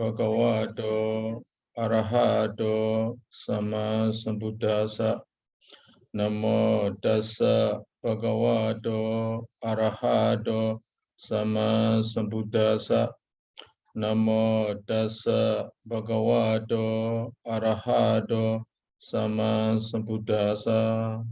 Bhagavato Arahato Sama Sambuddhasa Namo Tassa Bhagavato Arahato Sama Sambuddhasa Namo Tassa Bhagavato Arahato Sama Sambuddhasa.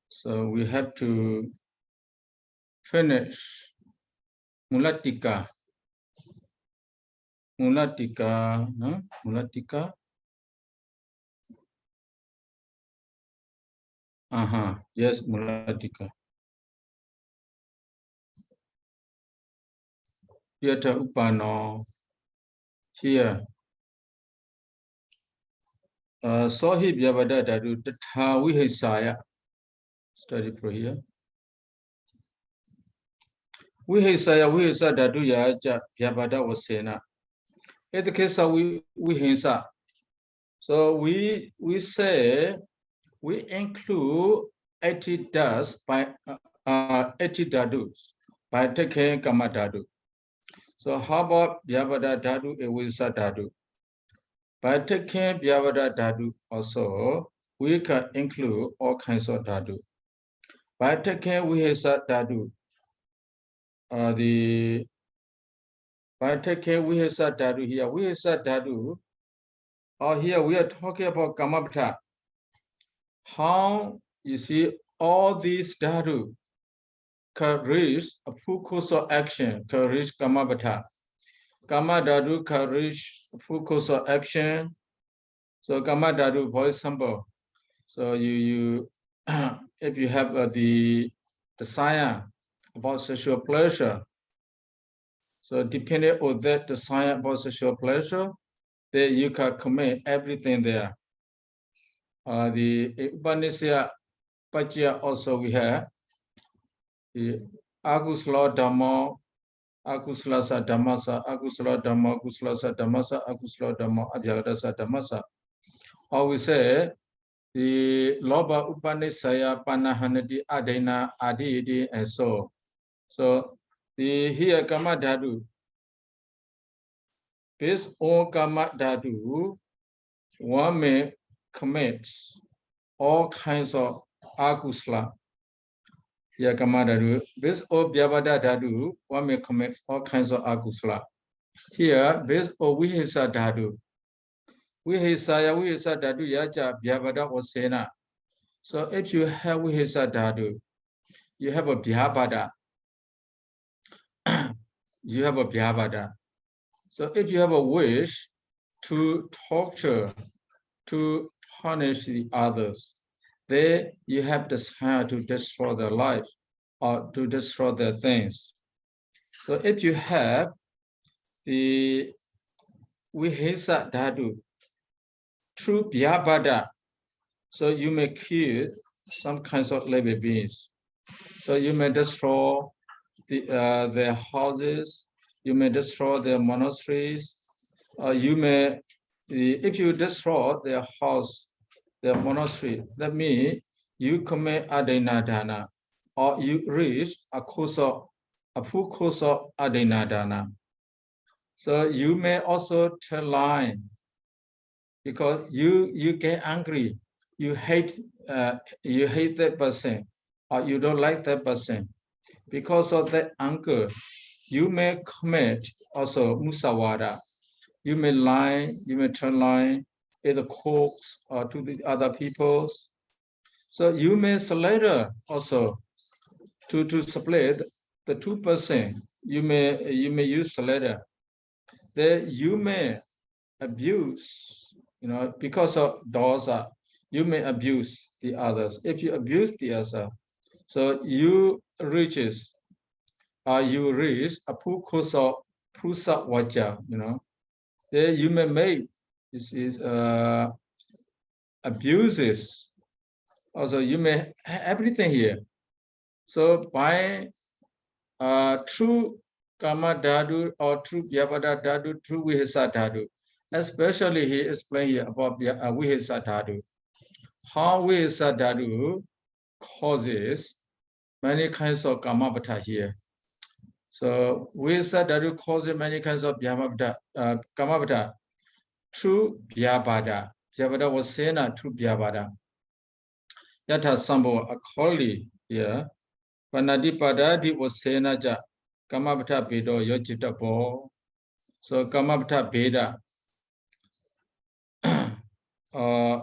So we have to finish Mulatika. Mulatika, no? Mulatika. Yes, Mulatika. Yata Upano. Here. Sohib Yavada Dadu Tatha Vihesaya. Study for here. Vihesaya Vihesa Dadu Yaja Yavada Vasena. In the case of Vihensa. So we say we include 80 das by 80 dadus by taking Kama Dadu. So how about Vyavada Dadu and Vihesa Dadu? By taking Vyavada Dadu also, we can include all kinds of Dadu. By taking Vihesa Dadu, by taking Vihesa Dadu here, Vihesa Dadu, here we are talking about Kamapta. How you see all these Dadu can reach a full course of action, can reach Kamapta. Kama Dadu can reach full course of action. So Kama Dadu, for example, so you if you have the science about sexual pleasure, so depending on that the science about sexual pleasure, then you can commit everything there. The Upanishad Pachya also we have the Agusla Dhamma, Aguslasa Dhammasa, Agusla Dhamma, Aguslasa Dhammasa, Agusla Dhamma, Adhyadasa Dhammasa. Or we say the Loba Upanisaya Panahanadi Adena Adidi and so. So the here Kama Dadu. Based on Kama Dadu, one may commit all kinds of Agusla. Yeah, Kama Dadu. Based on Vyavada Dadu, one may commit all kinds of Agusla. Here, based on Vihesa Dadu. Vihesa Dadu Yaja Vyavada Vasena. So if you have Vihesa Dadu, you have a Vyavada. You have a Vyavada. So if you have a wish to torture, to punish the others, then you have the desire to destroy their life or to destroy their things. So if you have the Vihesa Dadu, true Vyavada, so you may kill some kinds of living beings. So you may destroy their houses, you may destroy their monasteries, you may, if you destroy their house, their monastery, that means you commit adena or you reach a full course of adena. So you may also tell lie because you get angry, you hate that person or you don't like that person. Because of that anger, you may commit also musawada. You may lie, you may turn lie, either courts or to the other peoples. So you may slaughter also to split the 2%. You may use slaughter. Then you may abuse, because of dosa, you may abuse the others. If you abuse the other, so you reach a full course of Prusa Vaja, Then you may make abuses Also, you may have everything here. So by true Kama Dhatu or true Vyavada Dhatu, true Vihisa Dhatu, especially he explained here about Vihisa Dhatu. How Vihisa Dhatu causes many kinds of Kamapata here. So Vihisa Dhatu causes many kinds of Kamapata. True Vyavada. Vyavada was saying true Vyavada. Yatha Sambo accordingly here. Panadipada di was saying Kamapata Bedo Yojitapo. So Kamapata Beda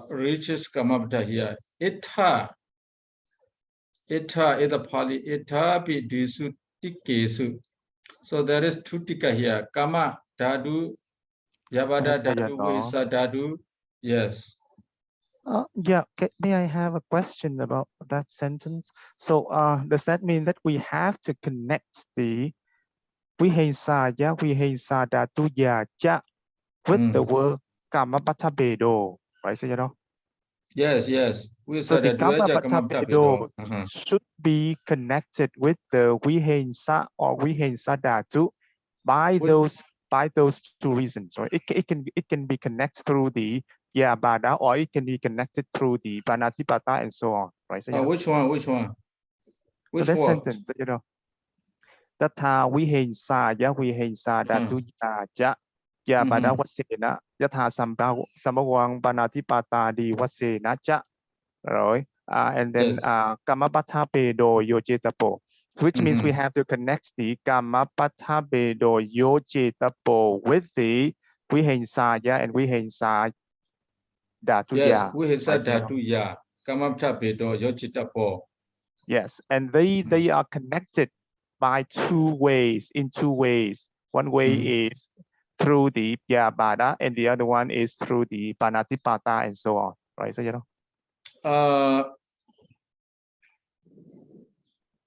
reaches Kamapata here. Itha is the Pali. Itha pi disu tikesu. So there is two tika here. Kama Dhatu, Yavada Dhatu, Vihisa Dhatu. Yes. Yeah, may I have a question about that sentence? So does that mean that we have to connect the Vihesaya, Vihesa Dhatuya ja with the word Kamapata Bedo, right? So, you know? Yes, yes. So the Kamapata Bedo should be connected with the Vihensa or Vihensa Dhatu by those two reasons, right? It can be connected through the Yabada, or it can be connected through the Panatipata and so on, right? So, you know, which one? Which that sentence, you know, Tatha Vihensa ya Vihensa Dhatu ya Yabada Vasena Yatha Samawang Panatipata di Vasena cha, right? And then Kamapata Bedo Yojetapo, which means we have to connect the Kamapata Bedo Yojetapo with the Vihensaya and Vihensa Dhatuya. Yes, Vihisa Dhatuya, Kamapata Bedo Yojetapo. Yes, and they are connected by two ways, in two ways. One way is through the Yabada, and the other one is through the Panatipata and so on, right? So, you know.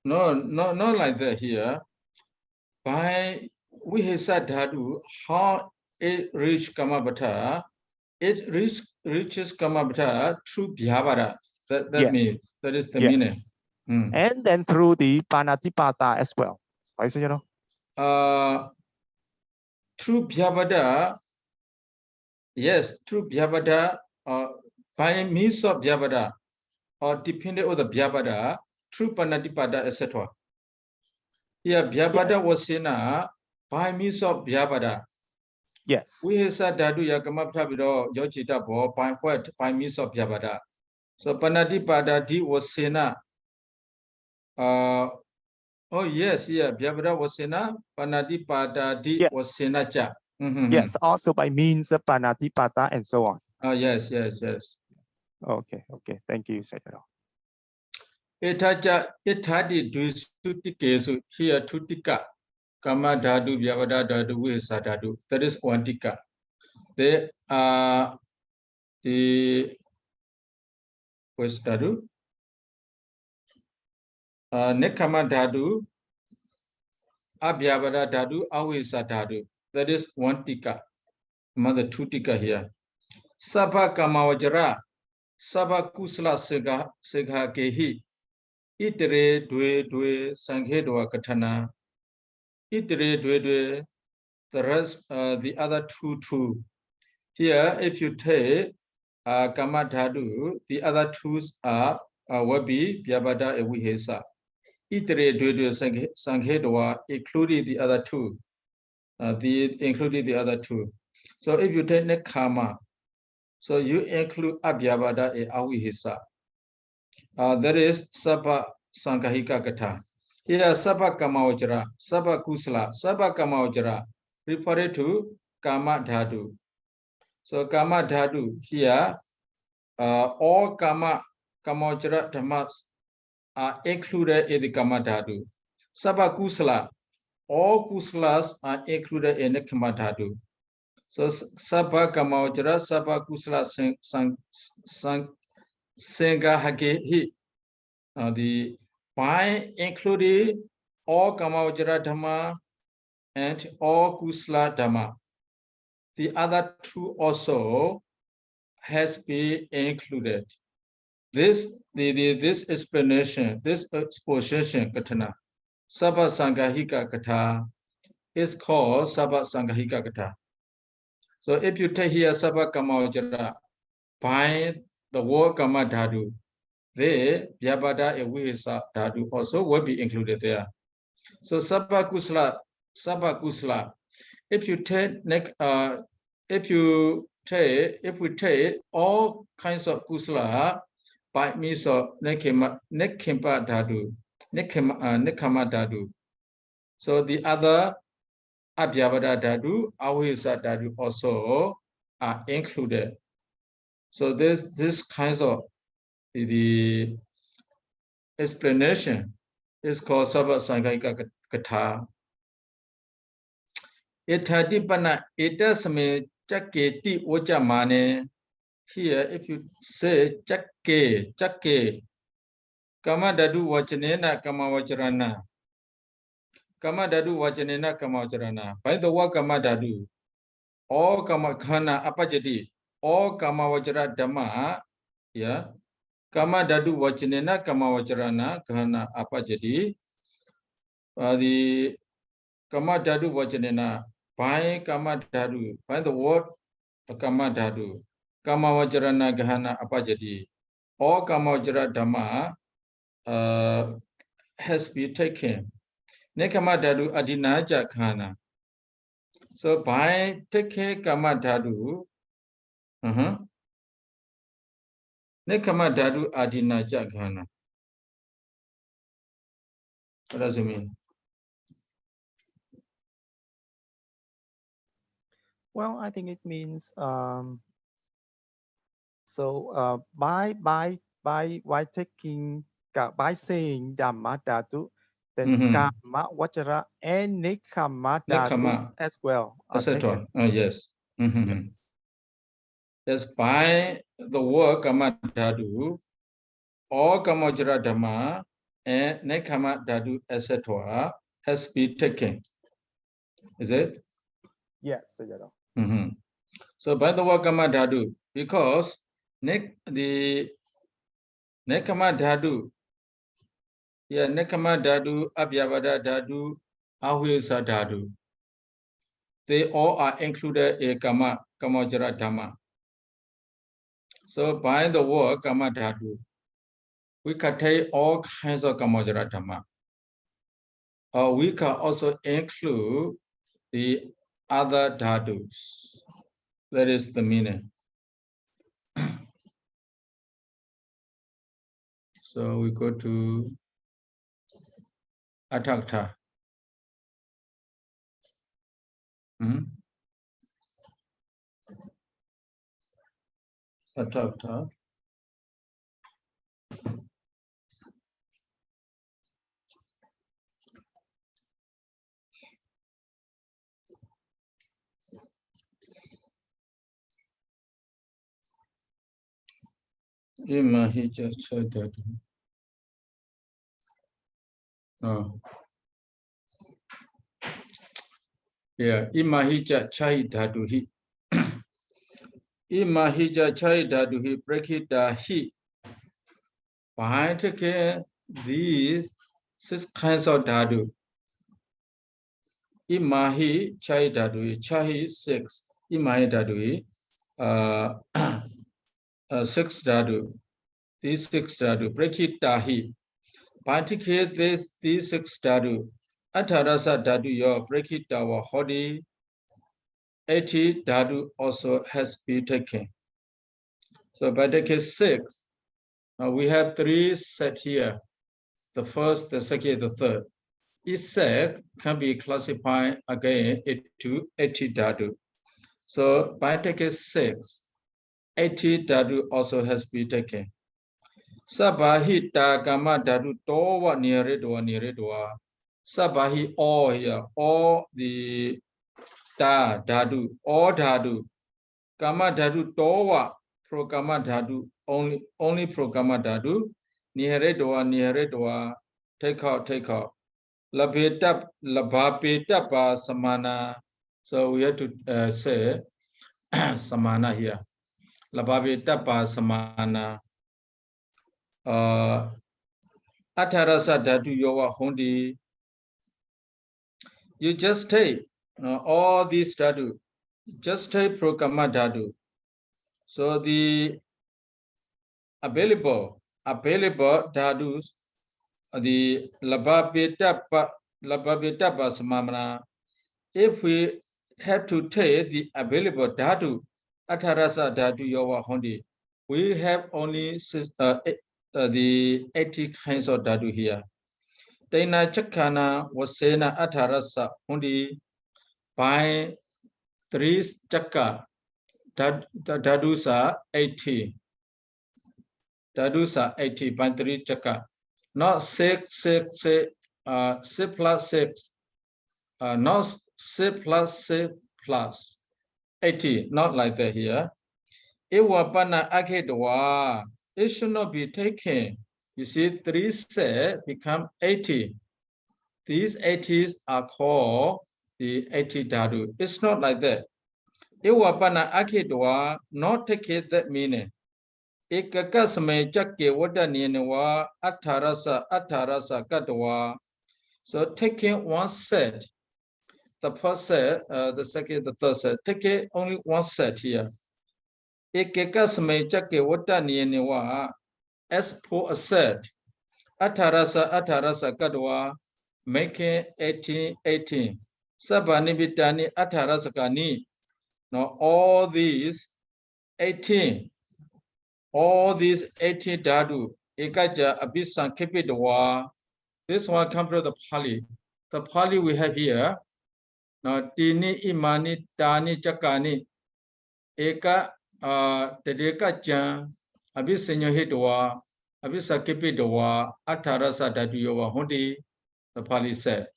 No, not like that here. By Vihisa Dhatu, how it reaches Kamapata, it reaches Kamapata through Vyavada. That means, that is the meaning. And then through the Panatipata as well, right? So, you know. Through Vyavada, yes, through Vyavada, by means of Vyavada, or depending on the Vyavada, through Panatipata, etc. Here, Vyavada was seen by means of Vyavada. Yes. Vihisa Dhatu Yakamapta Bido Yojita Bo by what? By means of Vyavada. So Panatipata D was seen. Oh yes, yeah, Vyavada was seen. Panatipata D was seen. Yes, also by means of Panatipata and so on. Oh yes. Okay, thank you, Sayadaw. Itadi duisutikesu here tutika. Kama Dhatu, Vyavada Dhatu, Vihisa Dhatu. That is one tika. They are the what's Dhatu? Nekama Dhatu, Abhyavada Dhatu, Avihisa Dhatu. That is one tika. Among the two tika here. Sabha Kamavajara, Sabha Kusla Segha Kehi, Itere Dwe Sanghedwa Katana, Itere Dwe. The rest, the other two. Here, if you take Kama Dhatu, the other two are will be Vyavada and Vihesa. Itere Dwe Sanghedwa, including the other two. Including the other two. So if you take Nekama, so you include Abhyavada and Avihesa. That is Sabha Sankahika Katha. Here, Sabha Kamavajara, Sabha Kusala, Sabha Kamavajara, referred to Kama Dhatu. So Kama Dhatu here, all Kamavajara Dhammas are included in the Kama Dhatu. Sabha Kusala, all Kusalas are included in the Kama Dhatu. So Sabha Kamavajara, Sabha Kusala Sangahakehi, the by including all Kamavajara Dhamma and all Kusala Dhamma. The other two also has been included. this explanation, this exposition katana, Sabha Sangahika Katha, is called Sabha Sangahika Katha. So if you take here Sabha Kamajara, by the word Kama Dhatu, the Vyabhada Evihisa Dhatu also will be included there. So Sabha Kusla, if we take all kinds of kusla by means of nekama dhatu, nekama dhatu. So the other abhyavada dhatu, avihisa dhatu also are included. So this kinds of the explanation is called Sabha Sanghaika Katha. Etadipana etasame chaketi ochamane. Here, if you say chakke, kama dadu vachanena kama vacharana. Kama dadu vachanena kama vacharana. By the word kama dadu, all kama khana apajati, all kama vachara dhamma, yeah. Kama dadu vachanena kama vacharana khana apajati. The kama dadu vachanena. By kama dhatu, by the word kama dhatu, kama vajrana gahana apajati, all kama vajra dhamma has been taken. Nekama dhatu adinaja khana. So by taking kama dhatu, nekama dhatu adinaja khana. What does it mean? Well, I think it means by taking by saying Dhamma Dhatu, then Kama Vajra and Nekama Dhatu as well. Etc. Yes. Yes, by the word Kama Dhatu, all Kama Vajra Dhamma and Nekama Dhatu, etc. has been taken. Is it? Yes, Sayadaw. So by the word Kama Dhatu, because the Nekama Dhatu, yeah, Nekama Dhatu, Abhyavada Dhatu, Avihisa Dhatu, they all are included in Kama Vajra Dhamma. So by the word Kama Dhatu, we can take all kinds of Kama Vajra Dhamma. Or we can also include the other dhatus. That is the meaning. So we go to Atakta. Atakta. Imahija Chadadu. Oh. Yeah, Imahija Chaidaduhi. Imahija Chaidaduhi, Prekita Hi. Behind these 6 kinds of dhatu. Imahi Chaidadui, Chahi 6. Imahi Dadui, 6 dhatu. These 6 dhatu, Prekitahi. Participate these 6 dhatu. Atharasa dhatu yo Prekitawa Hodi. 80 dhatu also has been taken. So by taking 6, we have 3 set here. The first, the second, the third. Each set can be classified again into 80 dhatu. So by taking 6, 80 dhatu also has been taken. Sabahi ta kama dhatu towa niredwa. Sabahi all here, all the ta dhatu, all dhatu. Kama dhatu towa pro kama dhatu, only pro kama dhatu. Niredwa. Take out. Labhapetapa samana. So we have to say samana here. Labhapetapa samana. Atharasa dhatu yoga hondi. You just take all these dhatu, just take prokama dhatu. So the available dhadus, the labhabitapa samamana. If we have to take the available dhatu, atharasa dhatu yoga hondi, we have only the 80 kinds of dhatu here. Taina chakana wasena atharasa hondi by 3 chakka dhadusa 80. Dhadusa 80 by 3 chakka. Not 6 plus 6. Not 6 plus 6 plus 80. Not like that here. Iwapana akedwa. It should not be taken. You see, 3 set become 80. These 80s are called the 80 dhatu. It's not like that. Iwapana akedwa, not take it that meaning. Ikakasame jakke wadaniyanwa atharasa kadwa. So taking one set, the first set, the second, the third set, take it only one set here. Ikakasame jakke wadaniyanwa, as for a set, atharasa kadwa, making 18. Sabanibitani atharasa kani. Now all these 18 dhatu, ekaja abhisankipidwa. This one comes from the Pali. The Pali we have here. Now tini imani tani chakani eka tadeka jan abhisanyohidwa abhisakipidwa atharasa dhatu yoga hondi. The Pali said.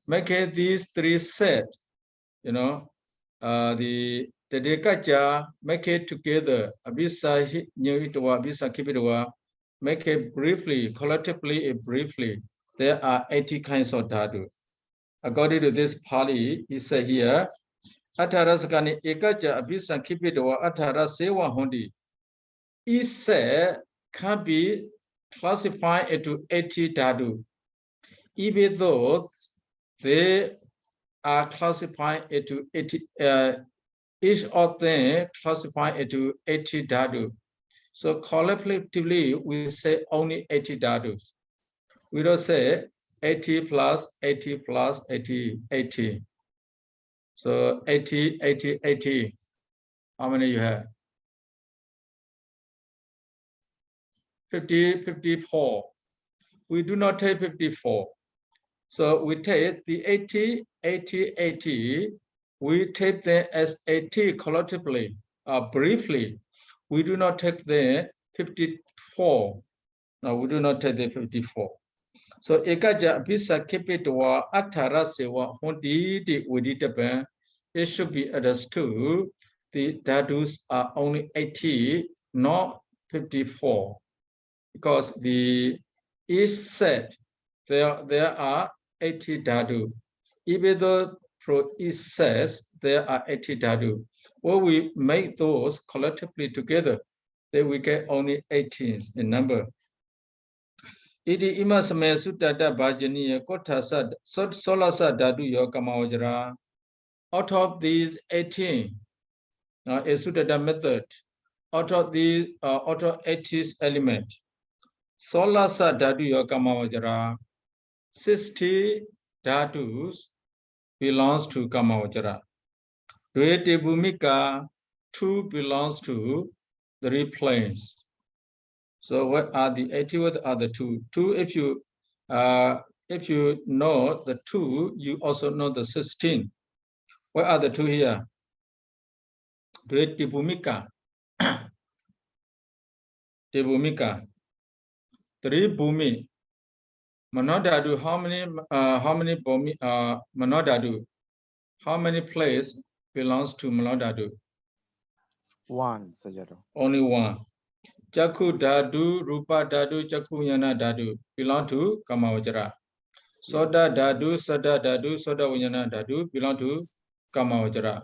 Make it these 3 set, the Tadekaja, make it together, Abhisa Nyuhitwa, Abhisa Kipidwa, make it briefly, collectively, briefly. There are 80 kinds of dhatu. According to this Pali, he said here, Atharasakani Ekaja Abhisa Kipidwa Athara Sewa Hondi. Each set can be classified into 80 dhatu. Even though they are classified into 80, each of them classified into 80 dhatu. So collectively, we say only 80 dhatus. We don't say 80 plus 80 plus 80, 80. So 80, 80, 80. How many you have? 50, 54. We do not take 54. So we take the 80, 80, 80. We take them as 80 collectively, briefly. We do not take the 54. No, we do not take the 54. So ekaja bisa kipitwa athara sewa hondi di uditaban. It should be understood the dhatus are only 80, not 54, because the each set there are 80 dhatu. Even though for each set there are 80 dhatu, when we make those collectively together, then we get only 18 in number. Idi imasame suttantabhājanīyaṃ kothasa solasa dhatu yogamawajara. Out of these 18, a suttanta method, out of 80 elements, solasa dhatu yogamawajara, 60 dhatus belongs to Kamavajara. Dhātuvibhaṅga 2 belongs to the 3 planes. So what are the 80? What are the 2? 2, if you know the 2, you also know the 16. What are the 2 here? Dhātuvibhaṅga. Dhātuvibhaṅga. 3 bhumi. Manodhatu, how many bhumi, manodhatu? How many places belongs to manodhatu? 1, Sayadaw. Only 1. Chakku dhatu, rupa dhatu, chakku vijnana dhatu belong to Kamavajara. Soda dhatu, sada vijnana dhatu belong to Kamavajara.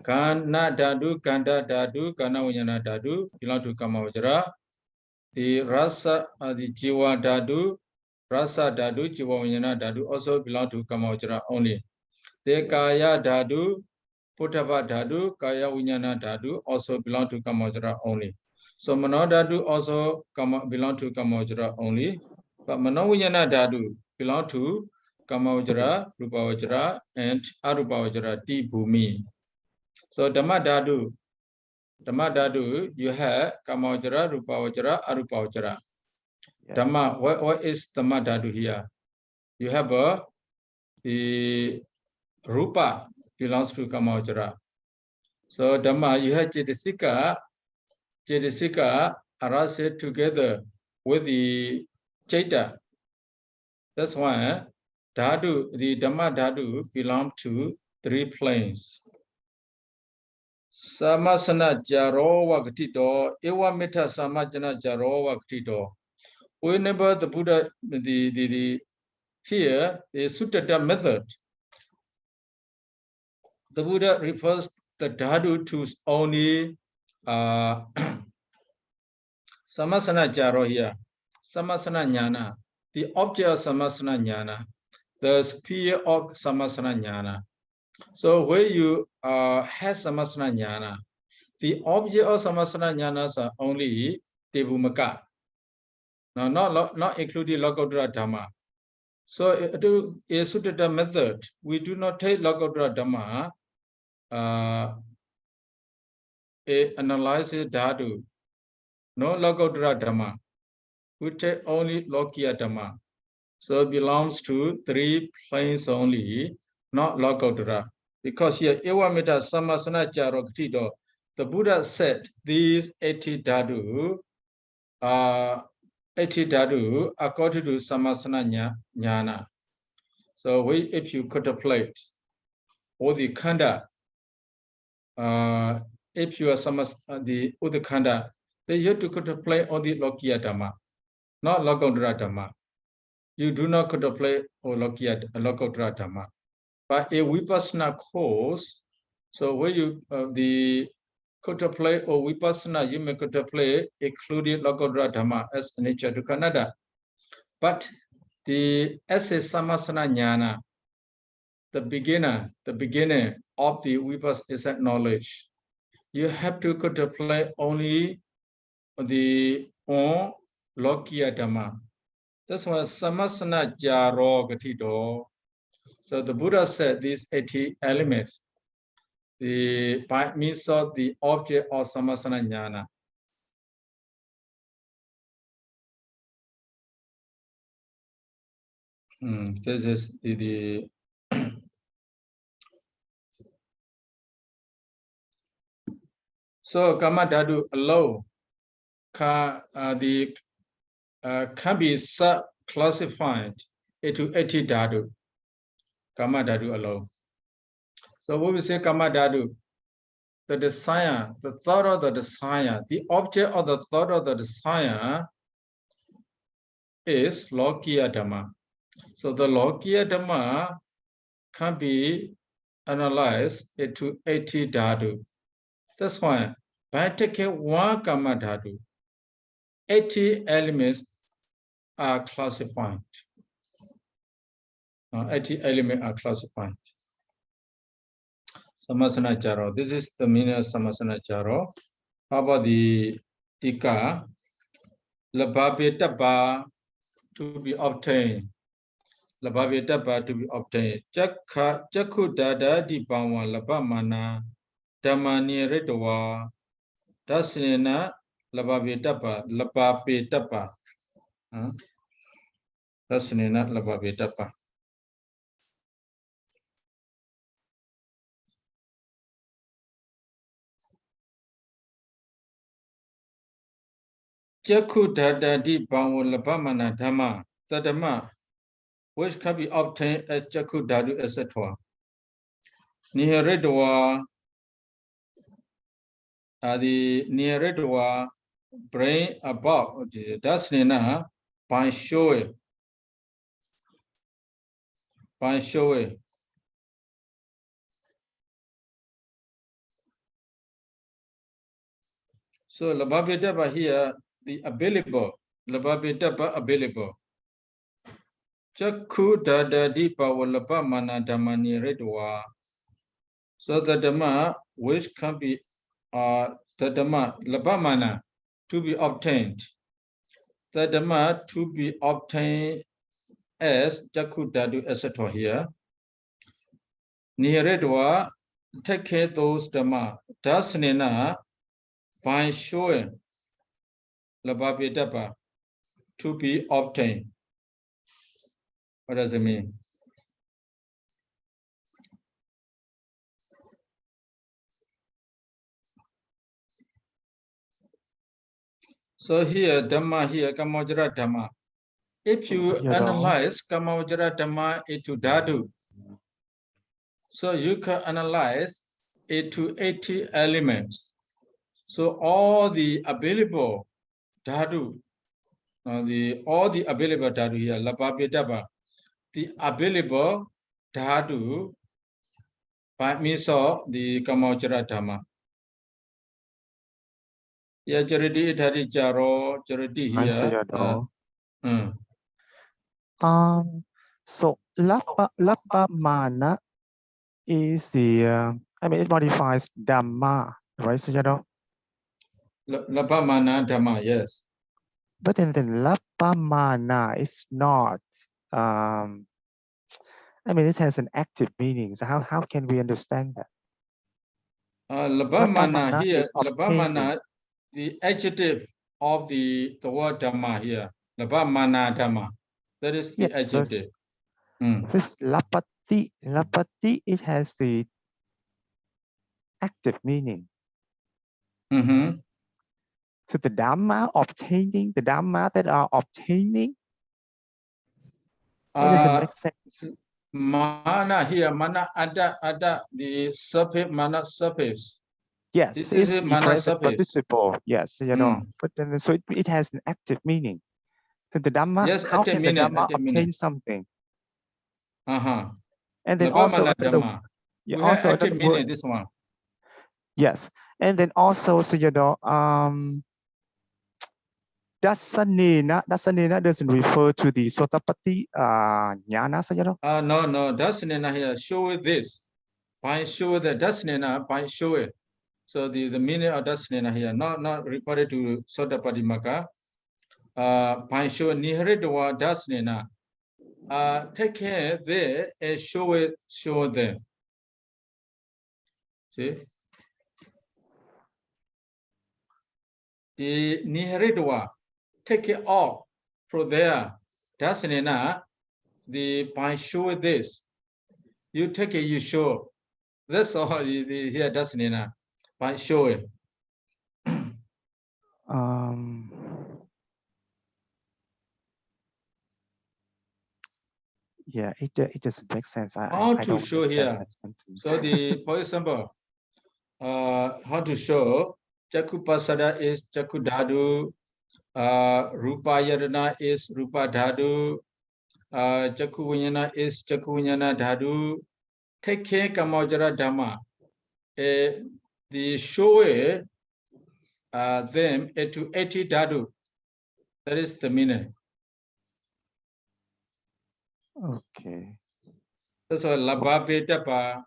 Kana dhatu, kanda vijnana dhatu belong to Kamavajara. the rasa, the jiva dhatu, rasa dhatu, jiva vijnana dhatu also belong to Kamavajra only. The kaya dhatu, Potapa dhatu, kaya vijnana dhatu also belong to Kamavajra only. So mano dhatu also belong to Kamavajra only, but mano vijnana dhatu belong to Kamavajra, Rupavajra, and Arupavajra, T Bhumi. So Dhamma dhatu, you have Kamavajra, Rupavajra, Arupavajra. Yeah. Dhamma, what is Dhamma dhatu here? You have the Rupa belongs to Kamavajra. So Dhamma, you have Cetasika arise together with the Chaita. That's why dhatu, the Dhamma dhatu belong to 3 planes. Samasana jaro vakatito, ewa metta samajana jaro vakatito. Whenever the Buddha, here is Suttata method, the Buddha refers the dhatu to only Samasana jaro here, Samasana jnana, the object of Samasana jnana, the sphere of Samasana jnana. So where you have Samasana jnana, the object of Samasana jnanas are only Tevumaka. Now, not including Lokottara Dhamma. So to a Suttata method, we do not take Lokottara Dhamma, analyze dhatu. No Lokottara Dhamma. We take only Lokiya Dhamma. So it belongs to 3 planes only, not Lokottara. Because here, Ewamita Samasana Jaro Ktito, the Buddha said these 80 dhatu according to Samasana jnana. So if you contemplate all the khanda, if you are the khanda, then you have to contemplate all the Lokiya Dhamma, not Lokottara Dhamma. You do not contemplate all Lokottara Dhamma. But a Vipassana course, so when you the contemplate or Vipassana, you may contemplate including Lokottara Dhamma as nature to Kannada. But as a Samasana jnana, the beginner of the Vipassana knowledge, you have to contemplate only the Lokiya Dhamma. That's why Samasana jaro gatito. So the Buddha said these 80 elements, by means of the object of Samasana jnana. This is the so Kama dhatu alone can be classified into 80 dhatu. Kama dhatu alone. So when we say Kama dhatu, the desire, the thought of the desire, the object of the thought of the desire is Lokiya Dhamma. So the Lokiya Dhamma can be analyzed into 80 dhatu. That's why by taking 1 Kama dhatu, 80 elements are classified. 80 elements are classified. Samasana jaro. This is the meaning of Samasana jaro. How about the tika? Labhabetapa to be obtained. Labhabetapa to be obtained. Jakku dada di bhawa labhamana dhammani redwa dasinena labhabetapa labhabetapa. Dasinena labhabetapa. Jakku dada di bhawa labhamana dhamma tadama, which can be obtained as Jakku dhatu, etc. Niharedwa, the Niharedwa, brain above, that's Nina, by showing. So Labhabetapa here, the available, lababitapa available. Chakku dadadi pawalapa mana dhammani redwa. So the dhamma which can be the dhamma labamana to be obtained. The dhamma to be obtained as chakku dadu etc. here. Niredwa take care those dhamma. Dasanena by showing lababitapa to be obtained. What does it mean? So here, Dhamma here, Kamajara Dhamma. If you analyze Kamajara Dhamma into Dhatu, so you can analyze it to 80 elements. So all the available Dhatu, all the available Dhatu here, Lababhidhamma, the available Dhatu by means of the Kamajara Dhamma. Yeah, charity dhari jaro, charity here. So Lappa Mana is the I mean it modifies Dhamma, right, Sayadaw? Lappa Mana Dhamma, yes. But then Lappa Mana is not I mean it has an active meaning. So how can we understand that? Lappa Mana here, Lappa Mana, the adjective of the word Dhamma here. Lappa Mana Dhamma. That is the adjective. This Lapati, it has the active meaning. So the Dhamma obtaining, the Dhamma that are obtaining, what does it make sense? Mana here, mana ada the surface, mana surface. Yes, this is the mana surface. Participle. Yes, you know. But then so it has an active meaning. So the Dhamma, yes, how can the Dhamma obtain something? And then also also active meaning, this one. Yes, and then also so you know Dasanena doesn't refer to the Sotapatti jnana, so you know. No, Dasanena here show this. By show the Dasanena, by show it. So the meaning of Dasanena here, not referred to Sotapatti Magga. By show Niharidwa Dasanena. Take care there and show them. See? The Niharidwa, take it off from there. Dasanena, by show this. You take it, you show. That's all here, Dasanena. By show it. Yeah, it doesn't make sense. How to show here? So for example, how to show Chakku Pasada is Chakku Dhatu, Rupa Yadana is Rupa Dhatu, Chakku Viññāna is Chakku Viññāna Dhatu. Take care Kamajara Dhamma. The show them to 80 Dhatu. That is the meaning. Okay. That's why Lababhidhamma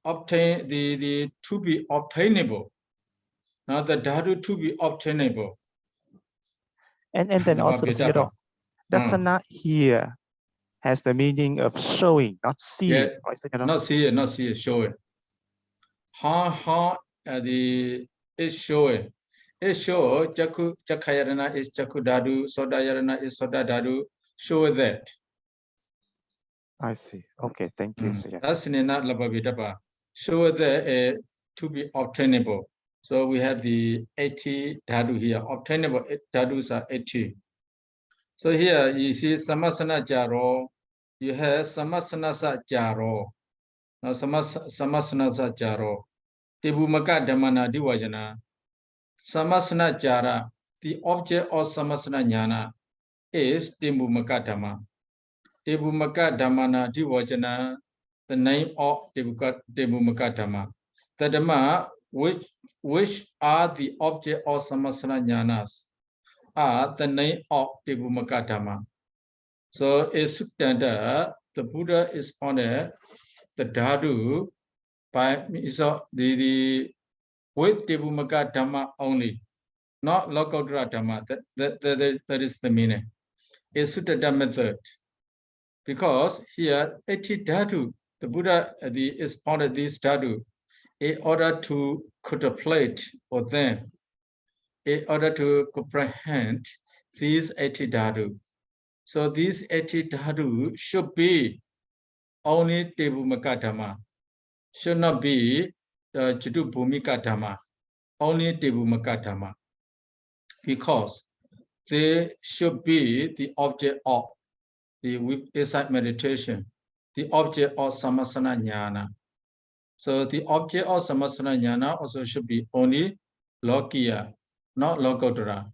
obtain the to be obtainable. Now the Dhatu to be obtainable. And then also you know, Dasana here has the meaning of showing, not seeing. Yeah, right? So, you know? Not see it, showing. How is showing. It show Chakku Chakkayarana is Chakku Dhatu, Sodayarana is Soda Dhatu. Show that. I see. Okay, thank you. That's not Lababhidhamma. Show that to be obtainable. So we have the 80 Dhatu here. Obtainable Dhatus are 80. So here you see Samasana Jaro. You have Samasanasa Jaro. Now Samasanasa Jaro. Tibumaka Dhammana Diwajana. Samasana Jara. The object of Samasana Jnana is Tibumaka Dhamma. Tibumaka Dhammana Diwajana, the name of Tibumaka Dhamma. The Dhamma which are the object of Samasana Jnanas. are the name of Vibhaṅga Dhamma. So a suttanta, the Buddha is on the dhatu by the with Vibhaṅga Dhamma only, not Lokottara Dhamma. That is the meaning. A suttanta method. Because here, eti dhatu, the Buddha is on this dhatu in order to contemplate or then, in order to comprehend these eti dhatu. So these eti dhatu should be only Vibhaṅga Dhamma, should not be dhātuvibhaṅga Dhamma, only Vibhaṅga Dhamma, because they should be the object of the insight meditation, the object of samasana jnana. So the object of samasana jnana also should be only lokiya, not lokottara.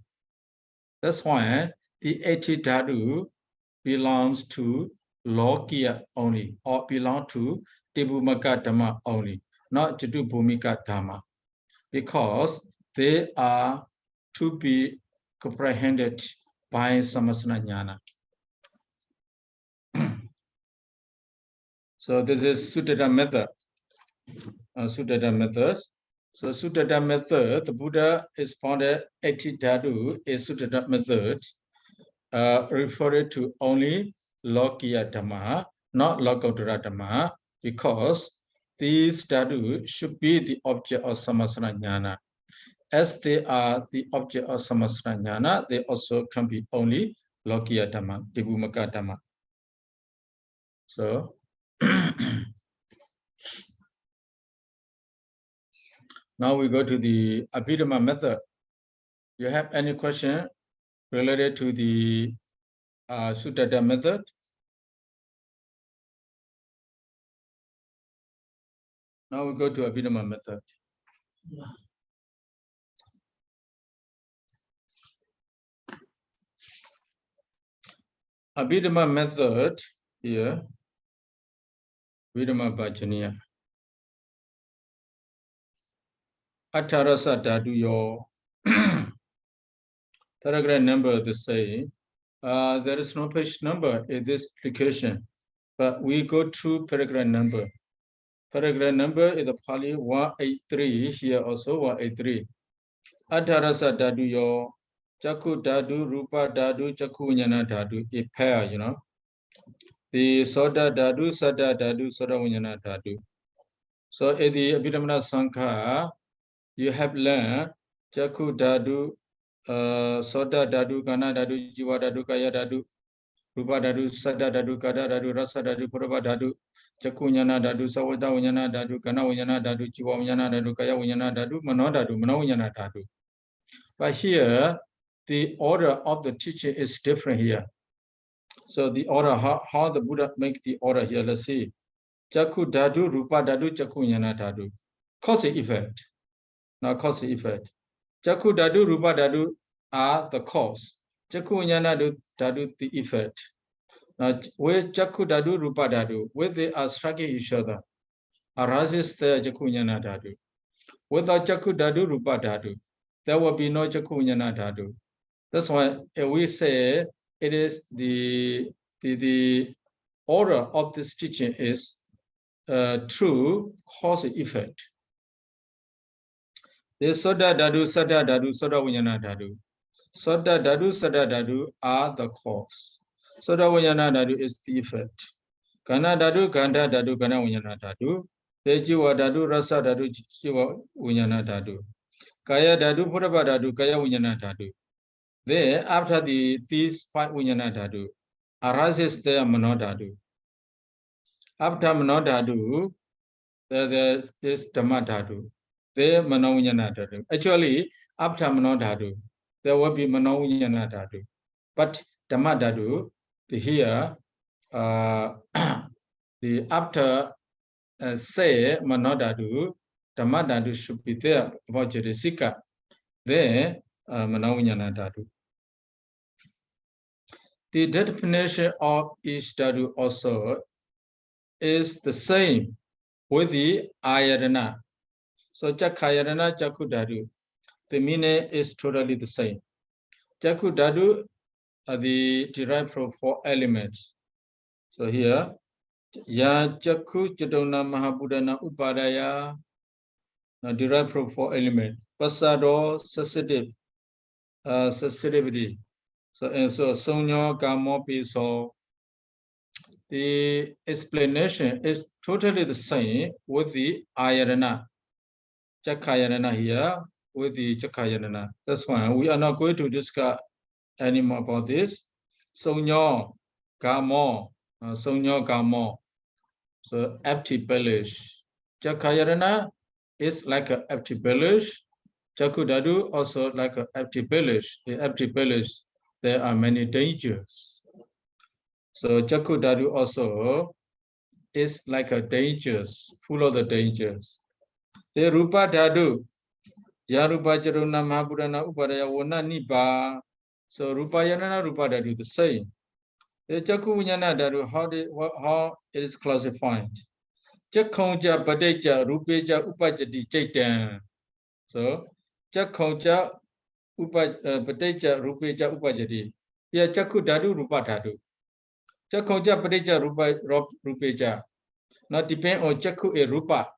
That's why the eti dhatu belongs to lokiya only, or belong to Vibhaṅga Dhamma only, not dhātuvibhaṅga Dhamma, because they are to be comprehended by samasana jnana. So this is Suttanta method. Suttanta method. So Suttanta method, the Buddha is founded eti dhatu, a Suttanta method, referred to only Lokiya Dhamma, not Lokottara Dhamma, because these dhatu should be the object of samasana jnana. As they are the object of samasana jnana, they also can be only Lokiya Dhamma, Vibhaṅga Dhamma. So now we go to the Abhidhamma method. You have any question related to the Suttanta method? Now we go to Abhidhamma method. Abhidhamma method here, vibhammabhājanīyaṃ. Atharasa dhatu paragraph number the same. There is no page number in this application, but we go to paragraph number. Paragraph number is the Pali 183, here also 183. Atharasa dhatu Chakku dhatu, rupa dhatu, chakku vijñāna dhatu, a pair, you know. The soda dhatu, sada dhatu, soda vijñāna dhatu. So in the Abhidhamma Sankha, you have learned chakku dhatu, soda dhatu, kana dhatu, jiva dhatu, kaya dhatu, rupa dhatu, sada dhatu, kada dhatu, rasa dhatu, purva dhatu, chakku vijñāna dhatu, savada vijñāna dhatu, kana vijñāna dhatu, jiva vijñāna dhatu, kaya vijñāna dhatu, mano dhatu, mano vijñāna dhatu. But here, the order of the teaching is different here. So the order, how the Buddha make the order here, let's see. Chakku dhatu, rupa dhatu, chakku vijñāna dhatu. Cause and effect. Now cause and effect. Chakku dhatu, rupa dhatu are the cause. Chakku vijñāna dhatu the effect. Now with chakku dhatu, rupa dhatu, where they are striking each other, arises the chakku vijñāna dhatu. Without chakku dhatu, rupa dhatu, there will be no chakku vijñāna dhatu. That's why we say it is the order of this teaching is true cause and effect. The soda dhatu, sada dhatu, soda vijñāna dhatu. Soda dhatu, sada dhatu are the cause. Soda vijñāna dhatu is the effect. Kana dhatu, gandha dhatu, kana vijñāna dhatu. Jiva dhatu, rasa dhatu, jiva vijñāna dhatu. Kaya dhatu, purva dhatu, kaya vijñāna dhatu. There, after these 5 vijñāna dhatu, arises the mano dhatu. After mano dhatu, there is dhamma dhatu. There, mano vijñāna dhatu. Actually, after mano dhatu, there will be mano vijñāna dhatu. But dhamma dhatu, here, the after say mano dhatu, dhamma dhatu should be there about Jadisika. There, mano vijñāna dhatu. The definition of each dhatu also is the same with the ayatana. So chakkayatana, chakku dhatu, the meaning is totally the same. Chakku dhatu are the derived from 4 elements. So here, ya chakku cetona mahabudana upadaya, derived from 4 elements. Pasado, sensitivity. So and so sonyo kamo piso. The explanation is totally the same with the ayarana. Chakkayarana here with the chakkayarana. That's why we are not going to discuss anymore about this. Sonyo kamo, sonyo kamo. So empty bellish. Chakkayarana is like an empty bellish. Chakudadu also like an empty bellish. The empty bellish, there are many dangers. So Chakudadu also is like a dangers, full of the dangers. The Rupa Dadu, Yarupa Jaruna Mahaburana Upadaya Wana Nipa. So Rupa Yanana Rupa Dadu the same. The Chakunyana Dadu, how it is classified. Chakonja Badeja Rupeja Upajadi Chaitan. So Chakonja Badeja Rupeja Upajadi. Yeah, Chaku Dadu Rupa Dadu. Chakonja Badeja Rupeja. Now depend on Chaku e Rupa.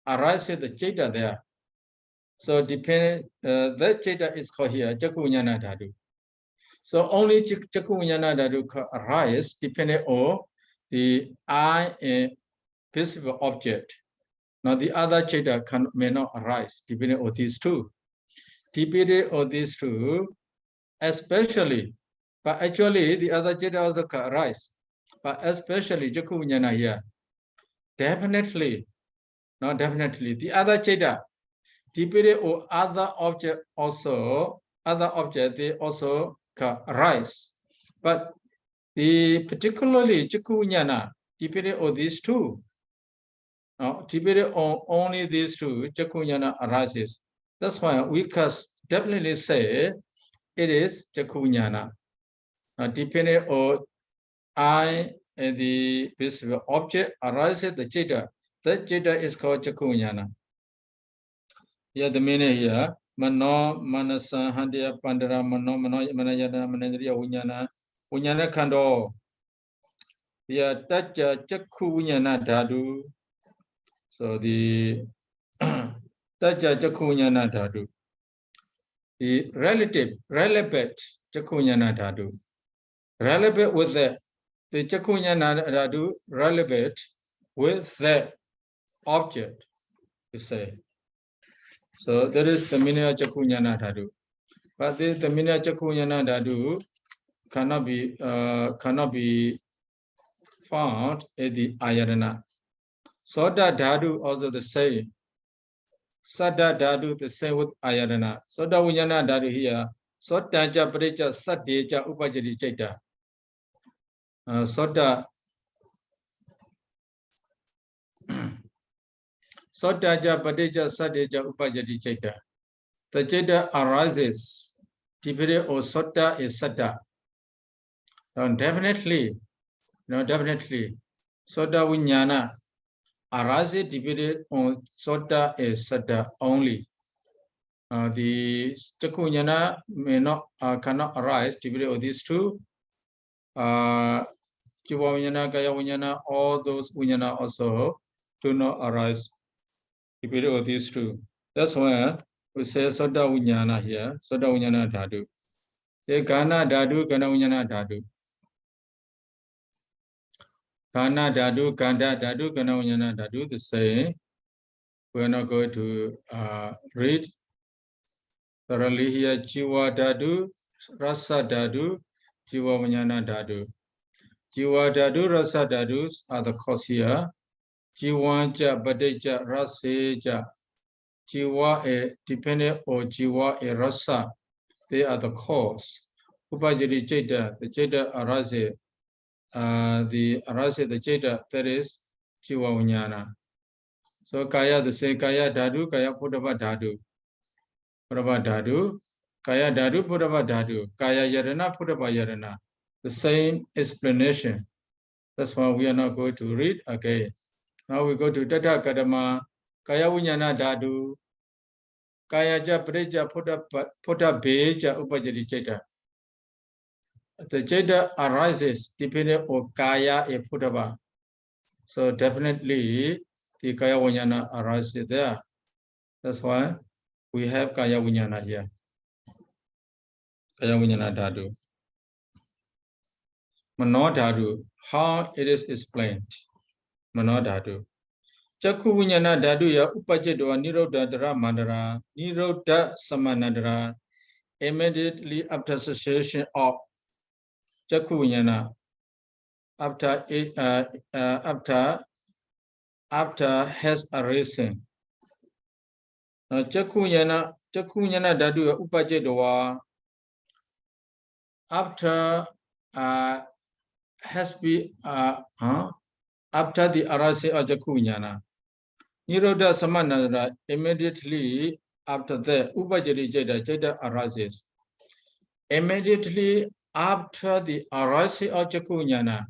Arises the Chaita there. So depend that Chaita is called here Chakunyana Dadu. So only Chakunyana Dadu arise depending on the eye and visible object. Now the other Chaita may not arise depending on these two. Depending on these two, especially, but actually the other Chaita also can arise. But especially Chakunyana here. Definitely, not definitely. The other Chaita, depending on other object also, they also can arise. But the particularly Chakunyana, depending on these two, depending on only these two, Chakunyana arises. That's why we can definitely say it is Chakunyana. Depending on I and the visible object arises the Chaita. That Chaita is called Chakunyana. Here the meaning here, Mano, Manasa, Handia, Pandara, Mano, Manayana, Manandriya, Unyana Kando. Here, Tacha Chakunyana Dadu. So the Tacha Chakunyana Dadu. The relevant Chakunyana Dadu. Relevant with the Chakunyana Dadu, relevant with the object, you say. So that is the meaning of Chakunyana Dhatu. But the meaning of Chakunyana Dhatu cannot be found in the Ayarana. Soda Dhatu also the same. Sada Dhatu the same with Ayarana. Soda Unyana Dhatu here. Sotaja Pareja Sadeja Upajadi Chaita. Sotaja Padeja Sadeja Upajadi Chaita. The Chaita arises depending on Sota is Sata. Definitely, Sota Vinyana arises depending on Sota is Sata only. The Chakunyana cannot arise depending on these two. Jiva Vinyana, Kaya Vinyana, all those Vinyana also do not arise depending on these two. That's why we say Sota Vinyana here, Sota Vinyana Dhatu. The Gana Dhatu, Gana Vinyana Dhatu. Gana Dhatu, Ganda Dhatu, Gana Vinyana Dhatu, the same. We're not going to read thoroughly here. Jiva Dhatu, Rasa Dhatu, Jiva Vinyana Dhatu. Jiva Dhatu, Rasa Dhatu are the cause here. Jivaja, Badeja, Raseja. Jiva dependent on Jiva a Rasa. They are the cause. Upajadi Chaita, the Chaita arises. The arises the Chaita, that is Jiva Vinyana. So Kaya the same Kaya Dhatu, Kaya Pudava Dhatu. Pudava Dhatu, Kaya Dhatu, Pudava Dhatu, Kaya Yarana, Pudava Yarana. The same explanation. That's why we are not going to read again. Now we go to Tata Kadama, Kaya Vinyana Dhatu. Kayaja Preja Putta Beja Upajati Jeta. The Jeta arises depending on Kaya a Puttava. So definitely the Kaya Vijnana arises there. That's why we have Kaya Vijnana here. Kaya Vijnana Dhatu. Mano Dhatu, how it is explained. Mano Dhatu. Chakku Vijnana Dhatu ya Upajitwa Nirodha Dara Mandara, Nirodha Samanadara, immediately after cessation of Chakku Vijnana, after has arisen. Chakku Vijnana Dhatu ya Upajitwa after has been after the arising of Chakku Vijnana. Nirodha Samanadara, immediately after the Upajati Jeta arises. Immediately after the arising of Chakku Vijnana,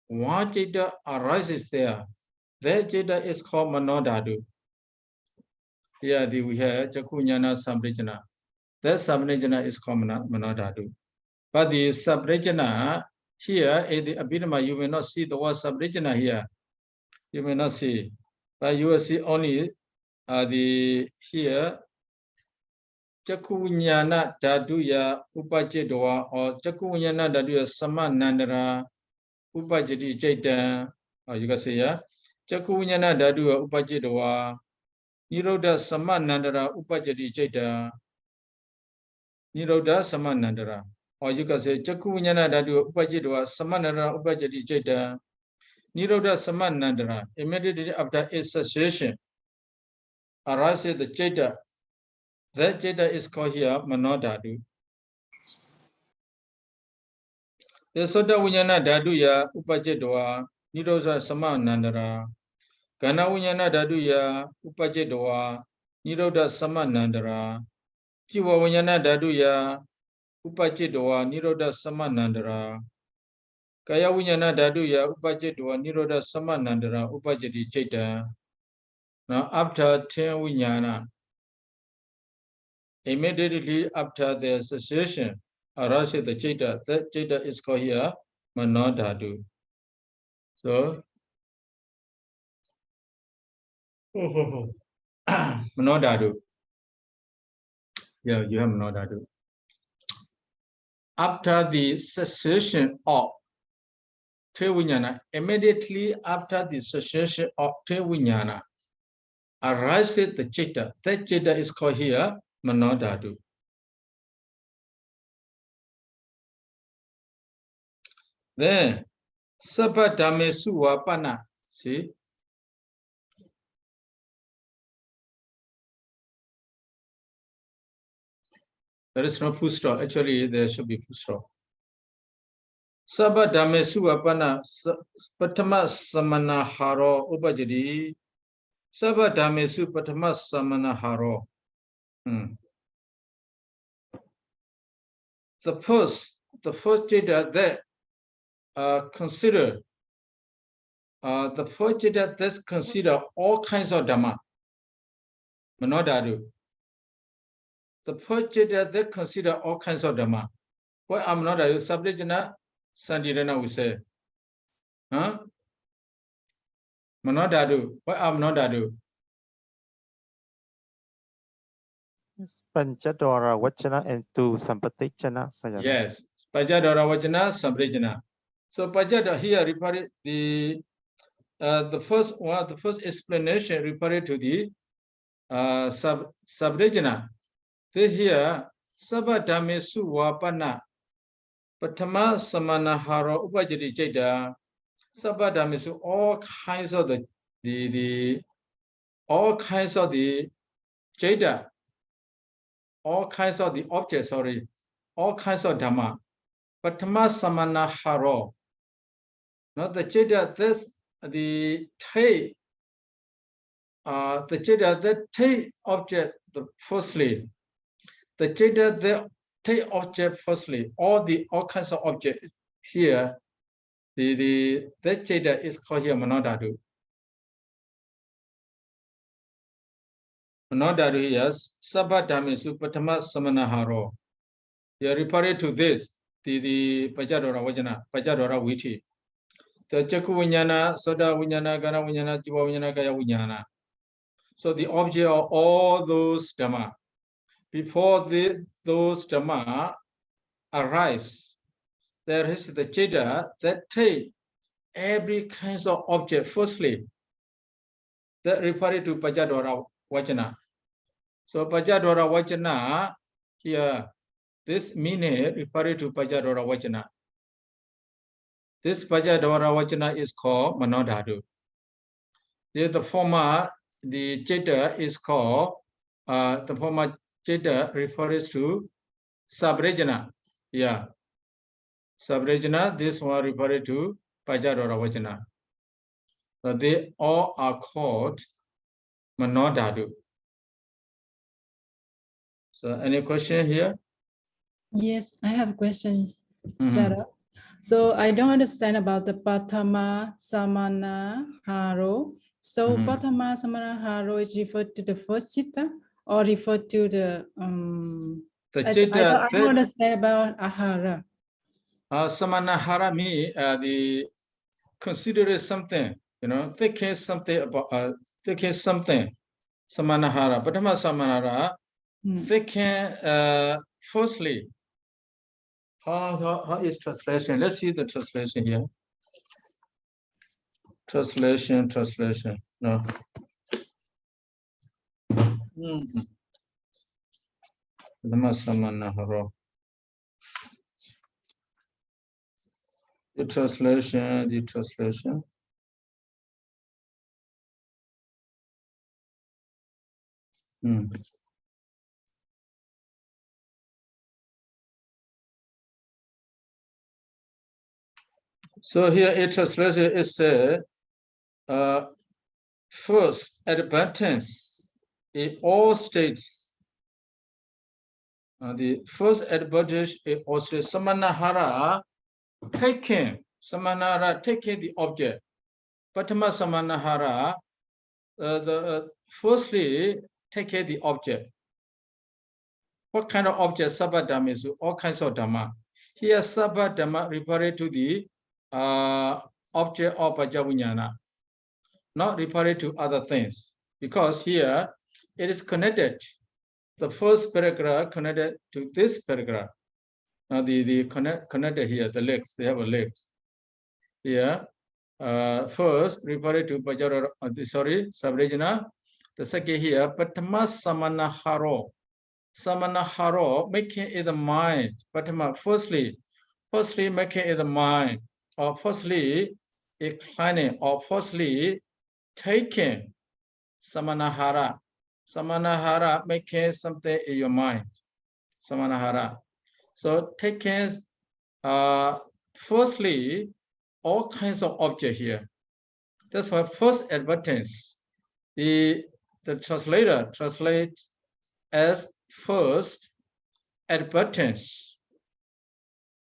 one Jeta arises there. That Jeta is called Mano Dhatu. Here we have Chakku Vijnana Sambrajana. That Sambrajana is called Mano Dhatu. But the Sambrajana here in the Abhidhamma, you will not see the word Sambrajana here. You may not see. But you will see only the here Chakku Vijnana Dhatuya Upajitwa or Chakku Vijnana Dhatuya Samanandara Upajati Jeta. Or you can say, yeah. Chakku Vijnana Dhatuya Upajitwa Nirodha Samanandara Upajati Jeta. Nirodha Samanandara. Or you can say Chakku Vijnana Dhatuya Upajitwa Samanandara Upajati Jeta. Nirodha Samanandara. Immediately after its cessation arises the Jeta. That Jeta is called here Mano Dhatu. The Sutta Vijnana Dhatuya Upajitwa Nirodha Samanandara. Gana Vijnana Dhatuya Upajitwa Nirodha Samanandara. Jiva Vijnana Dhatuya Upajitwa Nirodha Samanandara. Kaya Vijnana Dhatuya Upajitwa Nirodha Samanandara Upajati Jeta. Now after 10 Vijnana, immediately after the cessation arises the Jeta. That Jeta is called here Mano Dhatu. So Mano Dhatu. Yeah, you have Mano Dhatu. After the cessation of Vijnana, immediately after the cessation of Vijnana, arises the Jeta. That Jeta is called here Mano Dhatu. Then Sabhadhame Suvapana. See? There is no full stop. Actually, there should be full stop. Sabhadhame Suvapana Patama Samanaharo Upajati. Sabhadhame Su Patama Samanaharo. The first Jeta that consider the first Jeta that's consider all kinds of Dhamma. Mano Dhatu. The first Jeta that consider all kinds of Dhamma. What I'm not a Sabhajana Sandirana we say. Huh? Mano Dhatu. What I'm not Dhatu. Panchadora Vachana and two Sampatichana. Yes. Panchadora Vachana, Sambrajana. So Panchadora here referred the first one, the first explanation referred to the Sambrajana. Here Sabhadhame Suvapana Patama Samanaharo Upajati Jeta. Sabhadhame Su all kinds of all kinds of the Jeta. All kinds of the objects, all kinds of Dhamma. Patama Samanaharo. Now the Jeta, that's the take, the Jeta that take object, firstly. The Jeta that take object firstly, all kinds of objects here, that Jeta is called here Mano Dhatu. Manodhatu here, Sabhadhammesu Patama Samanaharo. You are referring to this, the Pajadora Vajana, Pajadora Viti. The Chaku Vinyana, Soda Vinyana, Gana Vinyana, Jiva Vinyana, Gaya Vinyana. So the object of all those Dhamma, before those Dhamma arise, there is the Jada that take every kind of object. Firstly, that referred to Pajadora Vajana. So Pajadora Vajana, here, this meaning referred to Pajadora Vajana. This Pajadora Vajana is called Manodhatu. The former, the Jada is called, the former Jada refers to Sabrejana. Yeah. Sabrejana, this one referred to Pajadora Vajana. So they all are called Manodhatu. So any question here? Yes, I have a question, Sayadaw. So I don't understand about the Patama Samana Haro. So Patama Samana Haro is referred to the first chitta or referred to the The chitta. I don't understand about Ahara. Samanahara means the consider something, you know, thinking something about thinking something. Samanahara, Patama Samanahara, thinking firstly. How is translation? Let's see the translation here. Translation. No. The translation. So here a translation is first advertence in all states. The first advantage in all states, Samanahara taking the object. Patama Samanahara, firstly taking the object. What kind of object? Sabhadhamma is all kinds of Dhamma. Here Sabhadhamma referred to the object of Pajavinyana, not referred to other things, because here it is connected. The first paragraph connected to this paragraph. Now the connected here, the legs, they have a legs. Here, first referred to Pajara, Sabrejana. The second here, Patama Samanaharo. Samanaharo, making it the mind. Patama, firstly making it the mind. Or firstly, inclining, or firstly, taking Samanahara. Samanahara, making something in your mind. Samanahara. So taking, firstly, all kinds of objects here. That's why first advertence. The translator translates as first advertence.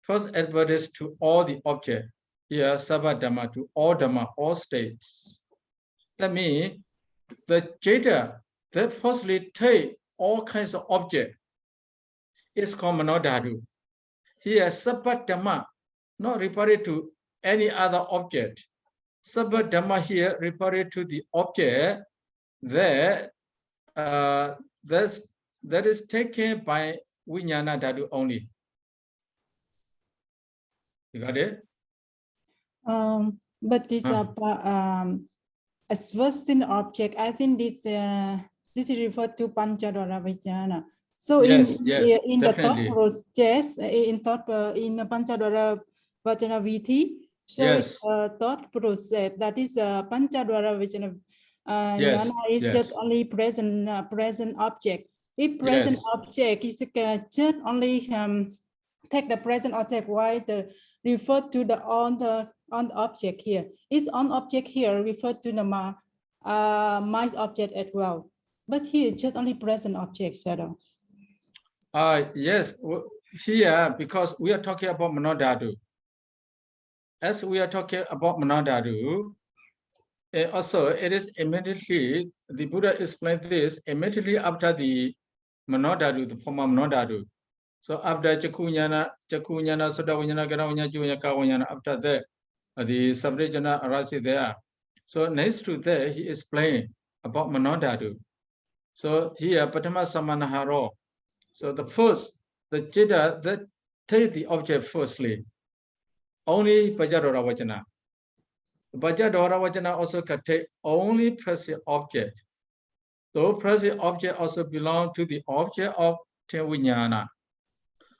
First advertence to all the objects. Here, Sabhadhamma, to all Dhamma, all states. That means the Jada that firstly take all kinds of objects is called Manodhatu. Here, Sabhadhamma, not referred to any other object. Sabhadhamma here referred to the object that that is taken by Vijnana Dhatu only. You got it? But this as first in object, I think this is referred to Panchadwara Vijnana. So yes, in the definitely. thought process, in Panchadwara Vajana Viti, so yes. Thought process, that is Panchadwara Vijnana is just only present object. If present object is just only take the present object, why the refer to the on the object here? Is on object here referred to the mind object as well? But here is just only present object, Sayadaw. Yes, here because we are talking about Manodhatu. As we are talking about Manodhatu, also it is immediately, the Buddha explained this immediately after the Manodhatu, the former Manodhatu. So after Chakunyana, Sudavanyana, Garavanya, Junya, Kavanyana, after that, the Sabrijana arises there. So next to that, he explained about Manodhatu. So here, Patama Samanaharo. So the first, the Chitta, that take the object firstly. Only Pajadora Vajana. Pajadora Vajana also can take only present object. So present object also belong to the object of Tevinyana.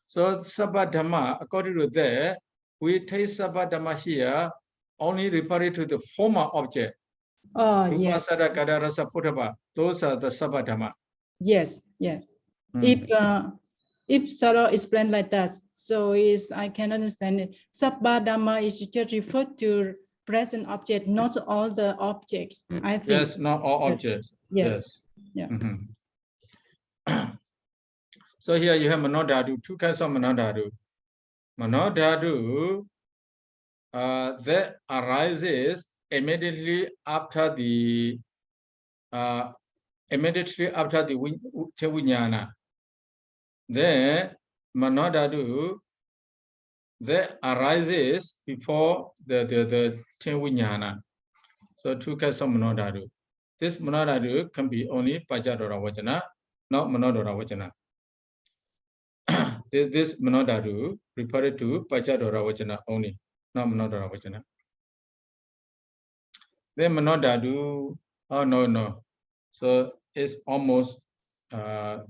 So Sabhadhamma, according to that, we take Sabhadhamma here only referring to the former object. Oh, yes. Those are the Sabhadhamma. Yes, yes. If Sarah explained like that, so I can understand it. Sabhadhamma is just referred to present object, not all the objects. I think. Yes, not all objects. Yes. Yeah. So here you have Manodhatu, two kinds of Manodhatu. Manodhatu that arises immediately after the Tevinyana. Then Manodhatu that arises before the Tevinyana. So two kinds of Manodhatu. This Manodhatu can be only Pajadora Vajana, not Manodora Vajana. This Manodhatu referred to Pajadora Vajana only, not Manodora Vajana. Then Manodhatu, oh no. So it's almost 8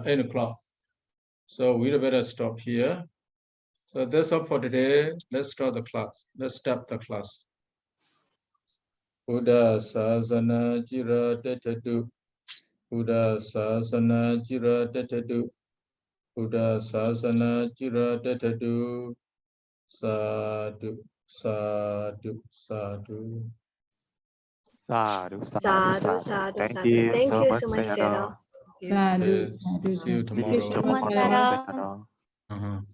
o'clock. So we better stop here. So that's all for today. Let's start the class. Let's start the class. Buddha Sasana Jira Detadu. Buddha Sasana Jira Detadu. Buddha Sasana Jira Detadu. Sadhu, sadhu, sadhu. Sadhu. Thank Thank you. you Thank so you much, so much, Sayadaw. Sadhu, Yes, sadhu, see you sadhu. tomorrow. Tomorrow, Sayadaw.